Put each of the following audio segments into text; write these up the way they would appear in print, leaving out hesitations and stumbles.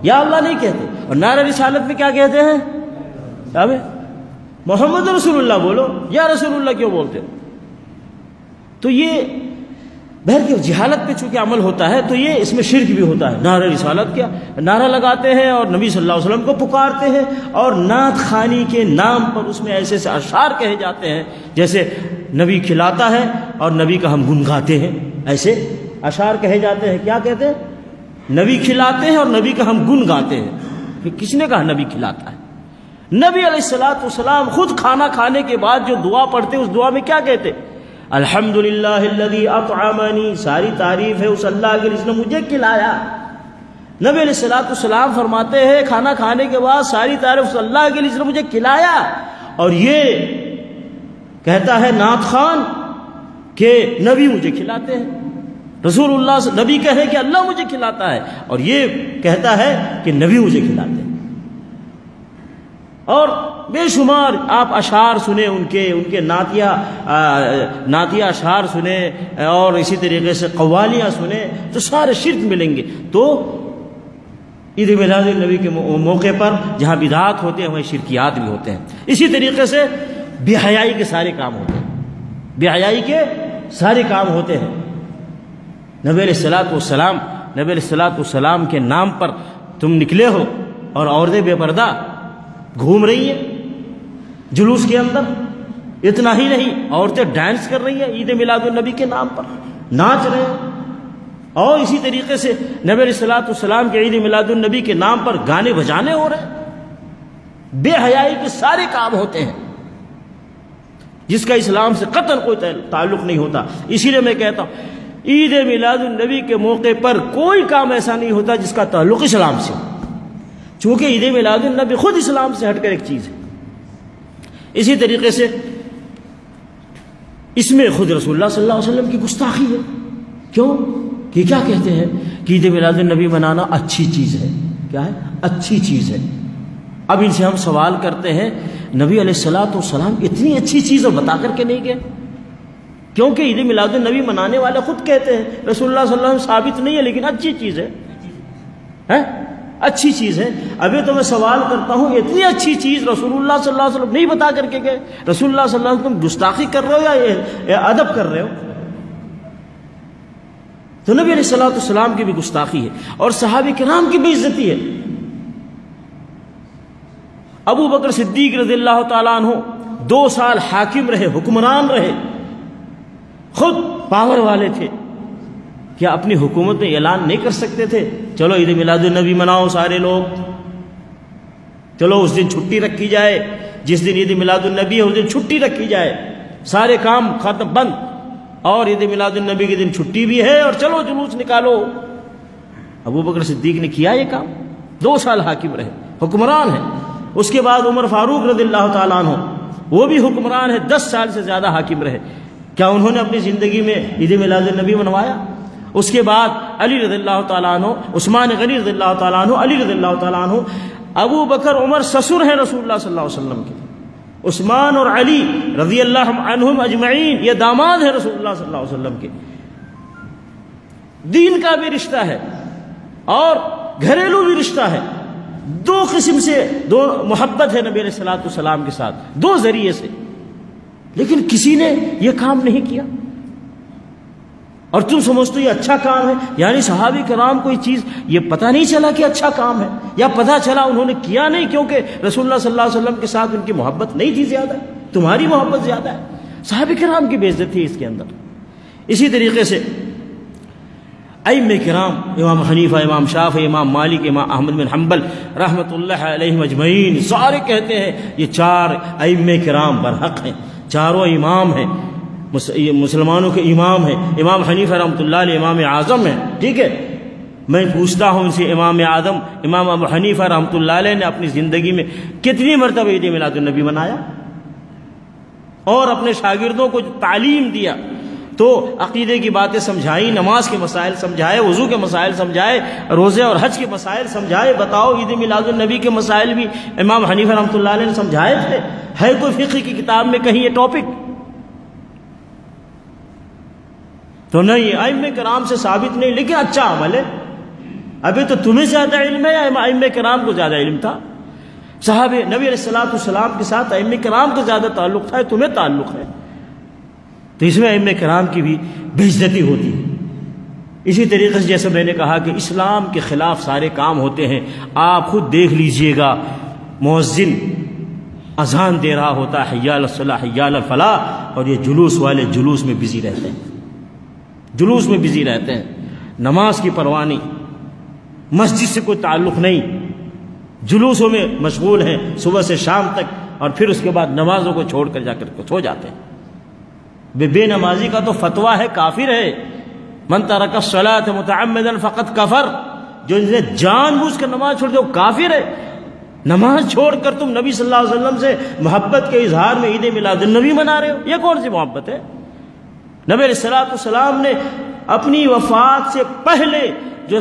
یا اللہ نہیں کہتے. اور نعرہ رسالت میں کیا کہتے ہیں؟ ابے محمد رسول اللہ بولو، یا رسول اللہ کیوں بولتے ہو؟ تو یہ بہر کے جہالت پہ چونکہ عمل ہوتا ہے تو یہ اس میں شرک بھی ہوتا ہے. نعرہ رسالت کیا نعرہ لگاتے ہیں اور نبی صلی اللہ علیہ وسلم کو پکارتے ہیں، اور نعت خوانی کے نام پر اس میں ایسے ایسے اشعار کہے جاتے ہیں جیسے نبی کھلاتا ہے اور نبی کا ہم گنگاتے ہیں. ایسے اشعار کہے جاتے ہیں. کیا کہتے ہیں؟ نبی کھلاتے ہیں اور نبی کا ہم گن گاتے ہیں. پھر کس نے کہا نبی کھلاتا ہے؟ نبی علیہ الصلوۃ والسلام خود کھانا کھانے کے بعد جو دعا پڑھتے اس دعا میں کیا کہتے؟ الحمدللہ الذی اطعمنی، ساری تعریف ہے اس اللہ کی جس نے مجھے کھلایا. نبی علیہ الصلوۃ والسلام فرماتے ہیں کھانا کھانے کے بعد ساری تعریف اس اللہ کے جس نے مجھے کھلایا. اور یہ کہتا ہے نعت خوان کہ نبی مجھے کھلاتے ہیں. رسول اللہ نبی کہے کہ اللہ مجھے کھلاتا ہے، اور یہ کہتا ہے کہ نبی مجھے کھلاتے ہیں. اور بے شمار آپ اشعار سنیں ان کے نعتیہ اشعار سنیں، اور اسی طریقے سے قوالیاں سنیں تو سارے شرک ملیں گے. تو عید میلاد النبی کے موقع پر جہاں بدعات ہوتے ہیں وہیں شرکیات بھی ہوتے ہیں. اسی طریقے سے بے حیائی کے سارے کام ہوتے ہیں. بے حیائی کے سارے کام ہوتے ہیں. نبی علیہ الصلوۃ والسلام کے نام پر تم نکلے ہو اور عورتیں بے پردہ گھوم رہی ہیں جلوس کے اندر. اتنا ہی نہیں، عورتیں ڈانس کر رہی ہیں عید میلاد النبی کے نام پر، ناچ رہے ہیں. اور اسی طریقے سے نبی علیہ الصلوۃ والسلام کے عید میلاد النبی کے نام پر گانے بجانے ہو رہے ہیں. بے حیائی کے سارے کام ہوتے ہیں جس کا اسلام سے قطعاً کوئی تعلق نہیں ہوتا. اسی لیے میں کہتا ہوں عید میلاد النبی کے موقع پر کوئی کام ایسا نہیں ہوتا جس کا تعلق اسلام سے ہو، چونکہ عید میلاد النبی خود اسلام سے ہٹ کر ایک چیز ہے. اسی طریقے سے اس میں خود رسول اللہ صلی اللہ علیہ وسلم کی گستاخی ہے. کیوں کہ کیا کہتے ہیں کہ عید میلاد النبی منانا اچھی چیز ہے. کیا ہے؟ اچھی چیز ہے. اب ان سے ہم سوال کرتے ہیں نبی علیہ الصلوۃ والسلام اتنی اچھی چیز بتا کر کے نہیں گئے؟ کیونکہ عید میلاد النبی منانے والے خود کہتے ہیں رسول اللہ صلی اللہ علیہ وسلم ثابت نہیں ہے لیکن اچھی چیز ہے. اچھی چیز ہے. ابھی تو میں سوال کرتا ہوں اتنی اچھی چیز رسول اللہ صلی اللہ علیہ وسلم نہیں بتا کر کے گئے؟ رسول اللہ صلی اللہ علیہ وسلم گستاخی کر رہے ہو یا ادب کر رہے ہو؟ تو نبی علیہ الصلوۃ والسلام کی بھی گستاخی ہے اور صحابہ کرام کی بھی عزتی ہے. ابو بکر صدیق رضی اللہ تعالیٰ عنہ 2 سال حاکم رہے، حکمران رہے، خود پاور والے تھے. کیا اپنی حکومت میں اعلان نہیں کر سکتے تھے چلو عید میلاد النبی مناؤ سارے لوگ، چلو اس دن چھٹی رکھی جائے، جس دن عید میلاد النبی ہے اس دن چھٹی رکھی جائے، سارے کام ختم بند، اور عید میلاد النبی کے دن چھٹی بھی ہے اور چلو جلوس نکالو. ابو بکر صدیق نے کیا یہ کام؟ 2 سال حاکم رہے، حکمران ہیں. اس کے بعد عمر فاروق رضی اللہ تعالیٰ عنہ وہ بھی حکمران ہے، 10 سال سے زیادہ حاکم رہے. کیا انہوں نے اپنی زندگی میں عید میلاد النبی منوایا؟ اس کے بعد علی رضی اللہ تعالیٰ عنہ، عثمان غنی رضی اللہ تعالیٰ عنہ، علی رضی اللہ تعالیٰ عنہ، ابو بکر عمر سسر ہیں رسول اللہ صلی اللہ علیہ وسلم کے. عثمان اور علی رضی اللہ عنہم اجمعین یہ داماد ہیں رسول اللہ صلی اللہ علیہ وسلم کے. دین کا بھی رشتہ ہے اور گھریلو بھی رشتہ ہے. 2 قسم سے 2 محبت ہے نبی علیہ الصلوۃ والسلام کے ساتھ، 2 ذریعے سے. لیکن کسی نے یہ کام نہیں کیا اور تم سمجھتے ہو یہ اچھا کام ہے. یعنی صحابہ کرام کو یہ چیز یہ پتہ نہیں چلا کہ اچھا کام ہے، یا پتہ چلا انہوں نے کیا نہیں کیونکہ رسول اللہ صلی اللہ علیہ وسلم کے ساتھ ان کی محبت نہیں تھی زیادہ، تمہاری محبت زیادہ ہے. صحابہ کرام کی بے عزتی ہے اس کے اندر. اسی طریقے سے ائمہ کرام امام حنیفہ، امام شافعی، امام مالک، امام احمد بن حنبل رحمۃ اللہ علیہم اجمعین سارے کہتے ہیں یہ 4 ائمہ کرام برحق ہیں، چاروں امام ہیں، مسلمانوں کے امام ہیں. امام حنیفہ رحمۃ اللہ علیہ امام اعظم ہیں. ٹھیک ہے، میں پوچھتا ہوں ان سے امام اعظم امام ابو حنیفہ رحمۃ اللہ علیہ نے اپنی زندگی میں کتنی مرتبہ عید میلاد النبی منایا اور اپنے شاگردوں کو تعلیم دیا؟ تو عقیدے کی باتیں سمجھائی، نماز کے مسائل سمجھائے، وضو کے مسائل سمجھائے، روزے اور حج کے مسائل سمجھائے. بتاؤ عید میلاد النبی کے مسائل بھی امام حنیفہ رحمۃ اللہ علیہ نے سمجھائے تھے؟ ہے کوئی فقہ کی کتاب میں کہیں یہ ٹاپک؟ تو نہیں، ائمہ کرام سے ثابت نہیں، لیکن اچھا عمل ہے. ابھی تو تمہیں زیادہ علم ہے یا ائمہ کرام کو زیادہ علم تھا؟ صحابہ نبی علیہ الصلوۃ والسلام کے ساتھ ائمہ کرام کو زیادہ تعلق تھا، تمہیں تعلق ہے، تو اس میں ائمہ کرام کی بھی بے عزتی ہوتی ہے۔ اسی طریقے سے جیسے میں نے کہا کہ اسلام کے خلاف سارے کام ہوتے ہیں، آپ خود دیکھ لیجئے گا، مؤذن اذان دے رہا ہوتا ہے حی علی الصلاح حی علی الفلاح، اور یہ جلوس والے جلوس میں بزی رہتے ہیں، جلوس میں بزی رہتے ہیں، نماز کی پرواہ نہیں، مسجد سے کوئی تعلق نہیں، جلوسوں میں مشغول ہیں صبح سے شام تک، اور پھر اس کے بعد نمازوں کو چھوڑ کر جا کر سو جاتے ہیں۔ بے نمازی کا تو فتویٰ ہے کافر ہے، من ترک الصلاۃ متعمدا فقد کفر، جو نے جان بوجھ کر نماز چھوڑ دے وہ کافر ہے۔ نماز چھوڑ کر تم نبی صلی اللہ علیہ وسلم سے محبت کے اظہار میں عید میلاد النبی منا رہے ہو، یہ کون سی محبت ہے؟ نبی علیہ الصلوۃ والسلام نے اپنی وفات سے پہلے جو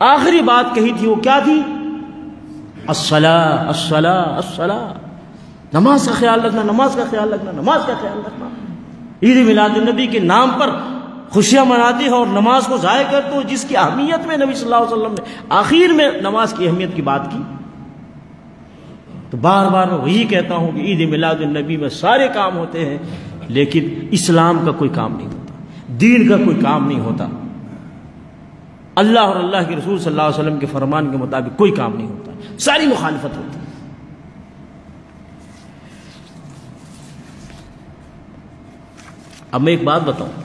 آخری بات کہی تھی وہ کیا تھی؟ الصلاۃ الصلاۃ الصلاۃ، نماز کا خیال رکھنا، نماز کا خیال رکھنا، نماز کا خیال رکھنا۔ عید میلاد النبی کے نام پر خوشیاں مناتی ہے اور نماز کو ضائع کرتے ہو، جس کی اہمیت میں نبی صلی اللہ علیہ وسلم نے آخر میں نماز کی اہمیت کی بات کی۔ تو بار بار میں وہی کہتا ہوں کہ عید میلاد النبی میں سارے کام ہوتے ہیں، لیکن اسلام کا کوئی کام نہیں ہوتا، دین کا کوئی کام نہیں ہوتا، اللہ اور اللہ کے رسول صلی اللہ علیہ وسلم کے فرمان کے مطابق کوئی کام نہیں ہوتا، ساری مخالفت ہوتی ہے۔ اب میں ایک بات بتاؤں،